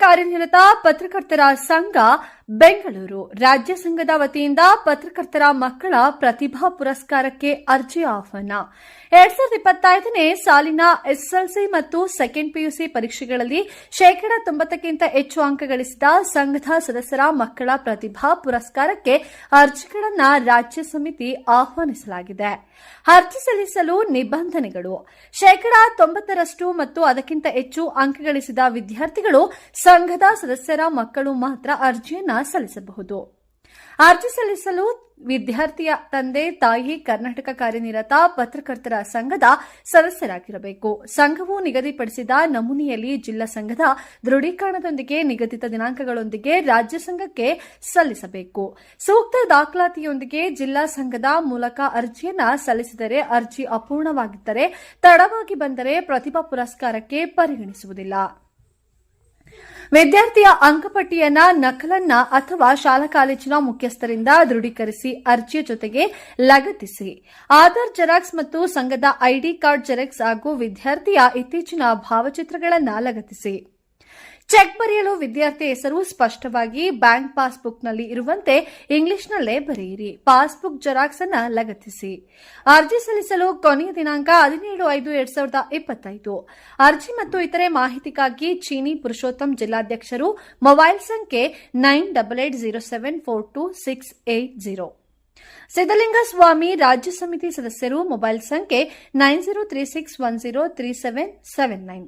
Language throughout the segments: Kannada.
ಕಾರ್ಯನಿರತ ಪತ್ರಕರ್ತರ ಸಂಘ ಬೆಂಗಳೂರು ರಾಜ್ಯ ಸಂಘದ ವತಿಯಿಂದ ಪತ್ರಕರ್ತರ ಮಕ್ಕಳ ಪ್ರತಿಭಾ ಪುರಸ್ಕಾರಕ್ಕೆ ಅರ್ಜಿ ಆಹ್ವಾನ 2025ನೇ ಸಾಲಿನ ಎಸ್ಎಸ್ಎಲ್ಸಿ ಮತ್ತು ಸೆಕೆಂಡ್ ಪಿಯುಸಿ ಪರೀಕ್ಷೆಗಳಲ್ಲಿ 90%ಕ್ಕಿಂತ ಹೆಚ್ಚು ಅಂಕ ಗಳಿಸಿದ ಸಂಘದ ಸದಸ್ಯರ ಮಕ್ಕಳ ಪ್ರತಿಭಾ ಪುರಸ್ಕಾರಕ್ಕೆ ಅರ್ಜಿಗಳನ್ನು ರಾಜ್ಯ ಸಮಿತಿ ಆಹ್ವಾನಿಸಲಾಗಿದೆ. ಅರ್ಜಿ ಸಲ್ಲಿಸಲು ನಿಬಂಧನೆಗಳು: 90% ಮತ್ತು ಅದಕ್ಕಿಂತ ಹೆಚ್ಚು ಅಂಕ ಗಳಿಸಿದ ವಿದ್ಯಾರ್ಥಿಗಳು ಸಂಘದ ಸದಸ್ಯರ ಮಕ್ಕಳು ಮಾತ್ರ ಅರ್ಜಿಯನ್ನು ಸಲ್ಲಿಸಬಹುದು. ಅರ್ಜಿ ಸಲ್ಲಿಸಲು ವಿದ್ಯಾರ್ಥಿಯ ತಂದೆ ತಾಯಿ ಕರ್ನಾಟಕ ಕಾರ್ಯನಿರತ ಪತ್ರಕರ್ತರ ಸಂಘದ ಸದಸ್ಯರಾಗಿರಬೇಕು. ಸಂಘವು ನಿಗದಿಪಡಿಸಿದ ನಮೂನೆಯಲ್ಲಿ ಜಿಲ್ಲಾ ಸಂಘದ ದೃಢೀಕರಣದೊಂದಿಗೆ ನಿಗದಿತ ದಿನಾಂಕಗಳೊಂದಿಗೆ ರಾಜ್ಯ ಸಂಘಕ್ಕೆ ಸಲ್ಲಿಸಬೇಕು. ಸೂಕ್ತ ದಾಖಲಾತಿಯೊಂದಿಗೆ ಜಿಲ್ಲಾ ಸಂಘದ ಮೂಲಕ ಅರ್ಜಿಯನ್ನು ಸಲ್ಲಿಸಿದರೆ ಅರ್ಜಿ ಅಪೂರ್ಣವಾಗಿದ್ದರೆ ತಡವಾಗಿ ಬಂದರೆ ಪ್ರತಿಭಾ ಪುರಸ್ಕಾರಕ್ಕೆ ಪರಿಗಣಿಸುವುದಿಲ್ಲ. ವಿದ್ಯಾರ್ಥಿಯ ಅಂಕಪಟ್ಟಿಯನ್ನ ನಕಲನ್ನ ಅಥವಾ ಶಾಲಾ ಕಾಲೇಜಿನ ಮುಖ್ಯಸ್ಥರಿಂದ ದೃಢೀಕರಿಸಿ ಅರ್ಜಿಯ ಜೊತೆಗೆ ಲಗತ್ತಿಸಿ. ಆಧಾರ್ ಜೆರಾಕ್ಸ್ ಮತ್ತು ಸಂಘದ ಐಡಿ ಕಾರ್ಡ್ ಜೆರಾಕ್ಸ್ ಹಾಗೂ ವಿದ್ಯಾರ್ಥಿಯ ಇತ್ತೀಚಿನ ಭಾವಚಿತ್ರಗಳನ್ನು ಲಗತ್ತಿಸಿ. ಚೆಕ್ ಬರೆಯಲು ವಿದ್ಯಾರ್ಥಿ ಹೆಸರು ಸ್ಪಷ್ಟವಾಗಿ ಬ್ಯಾಂಕ್ ಪಾಸ್ಬುಕ್ನಲ್ಲಿ ಇರುವಂತೆ ಇಂಗ್ಲಿಷ್ನಲ್ಲೇ ಬರೆಯಿರಿ. ಪಾಸ್ಬುಕ್ ಜೆರಾಕ್ಸ್ ಅನ್ನು ಲಗತ್ತಿಸಿ. ಅರ್ಜಿ ಸಲ್ಲಿಸಲು ಕೊನೆಯ ದಿನಾಂಕ 17/5/2025. ಅರ್ಜಿ ಮತ್ತು ಇತರೆ ಮಾಹಿತಿಗಾಗಿ ಚೀನಿ ಪುರುಷೋತ್ತಮ್ ಜಿಲ್ಲಾಧ್ಯಕ್ಷರು. ಮೊಬೈಲ್ ಸಂಖ್ಯೆ 9807422680. ಸಿದ್ದಲಿಂಗಸ್ವಾಮಿ ರಾಜ್ಯ ಸಮಿತಿ ಸದಸ್ಯರು. ಮೊಬೈಲ್ ಸಂಖ್ಯೆ 9036103779.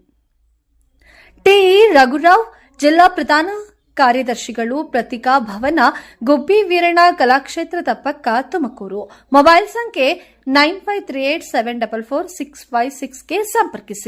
ಟಿಇ ರಘುರಾವ್ ಜಿಲ್ಲಾ ಪ್ರಧಾನ ಕಾರ್ಯದರ್ಶಿಗಳು. ಪ್ರತಿಕಾ ಭವನ, ಗುಬ್ಬಿ ವೀರಣ್ಣ ಕಲಾಕ್ಷೇತ್ರದ ಪಕ್ಕ, ತುಮಕೂರು. ಮೊಬೈಲ್ ಸಂಖ್ಯೆ 9538744656ಗೆ ಸಂಪರ್ಕಿಸಿ.